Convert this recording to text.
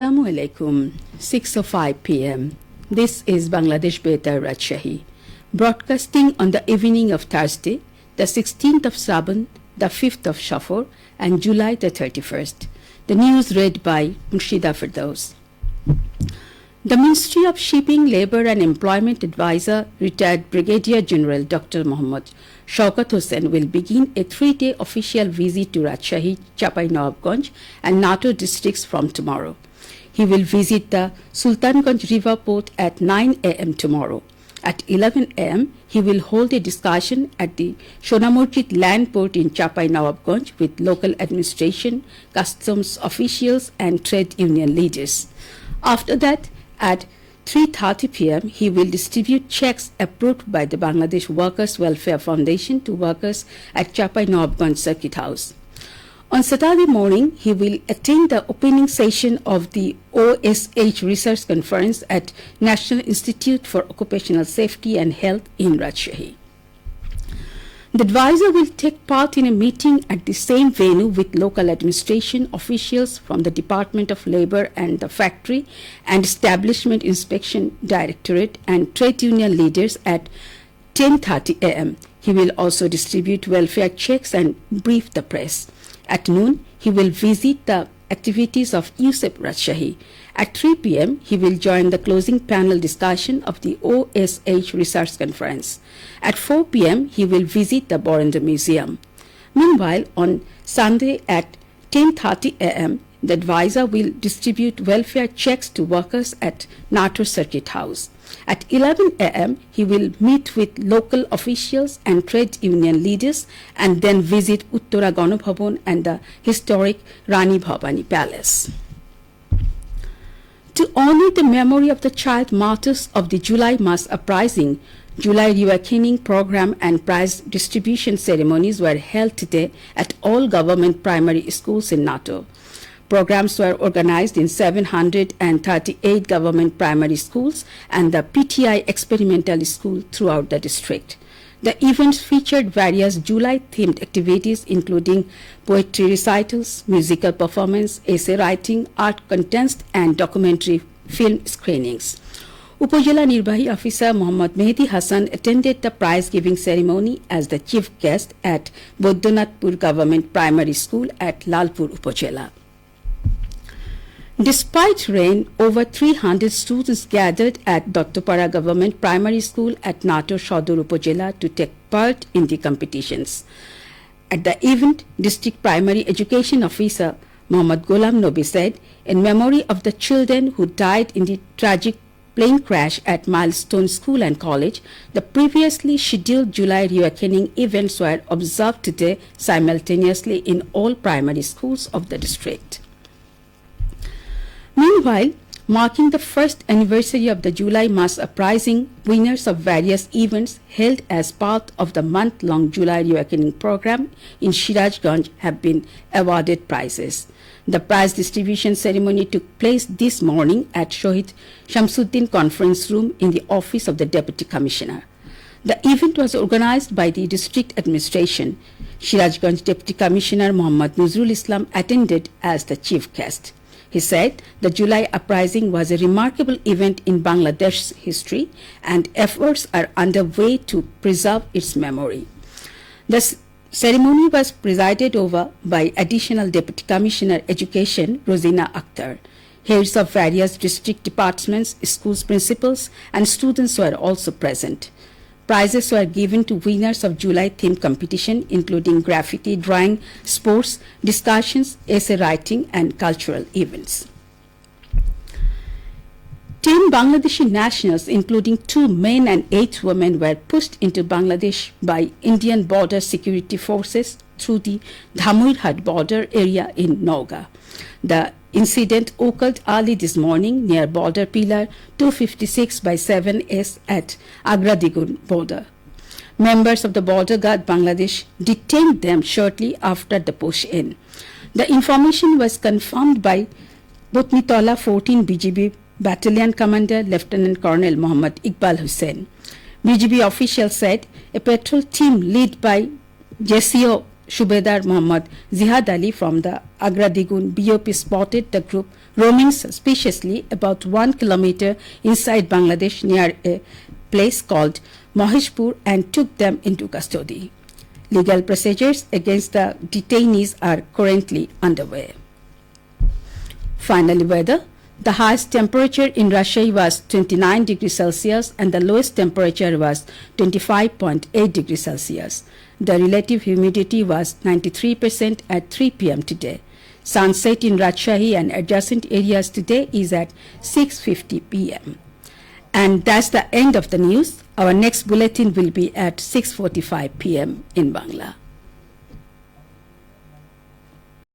Assalamu alaikum. 6:05 p.m. This is Bangladesh Betar Rajshahi, broadcasting on the evening of Thursday, the 16th of Saban, the 5th of Shafar, and July the 31st. The news read by Murshida Firdaus. The Ministry of Shipping, Labour and Employment Advisor, retired Brigadier General Dr. Mohammad Shaukat Hossain will begin a 3-day official visit to Rajshahi, Chapai-Nawabganj and NATO districts from tomorrow. He will visit the Sultanganj River Port at 9 a.m. tomorrow. At 11 a.m., he will hold a discussion at the Shonamurkit land port in Chapai-Nawabganj with local administration, customs officials and trade union leaders. After that, at 3:30 p.m., he will distribute checks approved by the Bangladesh Workers' Welfare Foundation to workers at Chapai-Nawabganj Circuit House. On Saturday morning, he will attend the opening session of the OSH Research Conference at National Institute for Occupational Safety and Health in Rajshahi. The advisor will take part in a meeting at the same venue with local administration officials from the Department of Labour and the Factory and Establishment Inspection Directorate and trade union leaders at 10:30 a.m. He will also distribute welfare checks and brief the press. At noon, he will visit the activities of USEP Rajshahi. At 3 p.m., he will join the closing panel discussion of the OSH Research Conference. At 4 p.m., he will visit the Borender Museum. Meanwhile, on Sunday at 10:30 a.m., the advisor will distribute welfare checks to workers at NATO Circuit House. At 11 a.m., he will meet with local officials and trade union leaders and then visit Uttara Ganabhavan and the historic Rani Bhavani Palace. To honor the memory of the child martyrs of the July mass uprising, July Reawakening program and prize distribution ceremonies were held today at all government primary schools in NATO. Programs were organized in 738 government primary schools and the PTI experimental school throughout the district. The events featured various July-themed activities including poetry recitals, musical performance, essay writing, art contests and documentary film screenings. Upazila Nirbahi Officer Muhammad Mehdi Hassan attended the prize-giving ceremony as the chief guest at Bodhanathpur Government Primary School at Lalpur Upazila. Despite rain, over 300 students gathered at Dattopara Government Primary School at NATO Shodor Upazila to take part in the competitions. At the event, District Primary Education Officer Muhammad Ghulam Nabi said, in memory of the children who died in the tragic plane crash at Milestone School and College, the previously scheduled July Reawakening events were observed today simultaneously in all primary schools of the district. Meanwhile, marking the first anniversary of the July mass uprising, winners of various events held as part of the month-long July Reawakening program in Sirajganj have been awarded prizes. The prize distribution ceremony took place this morning at Shohid Shamsuddin Conference Room in the office of the Deputy Commissioner. The event was organized by the district administration. Sirajganj Deputy Commissioner Muhammad Nuzrul Islam attended as the chief guest. He said the July uprising was a remarkable event in Bangladesh's history and efforts are underway to preserve its memory. The ceremony was presided over by Additional Deputy Commissioner Education Rosina Akhtar. Heads of various district departments, schools principals and students were also present. Prizes were given to winners of July-themed competition including graffiti, drawing, sports, discussions, essay writing and cultural events. 10 Bangladeshi nationals, including 2 men and 8 women, were pushed into Bangladesh by Indian Border Security Forces through the Dhamuirhat border area in Nauga. The incident occurred early this morning near border pillar 256 by 7S at Agra-Digun border. Members of the border guard Bangladesh detained them shortly after the push-in. The information was confirmed by Botnitola 14 BGB Battalion Commander Lieutenant Colonel Muhammad Iqbal Hussain. BGB officials said a patrol team led by JCO Shubedar Muhammad Zihad Ali from the Agra Digun BOP spotted the group roaming suspiciously about 1 kilometer inside Bangladesh near a place called Maheshpur and took them into custody. Legal procedures against the detainees are currently underway. Finally, weather. The highest temperature in Rajshahi was 29 degrees Celsius and the lowest temperature was 25.8 degrees Celsius. The relative humidity was 93% at 3 p.m. today. Sunset in Rajshahi and adjacent areas today is at 6:50 p.m. And that's the end of the news. Our next bulletin will be at 6:45 p.m. in Bangla.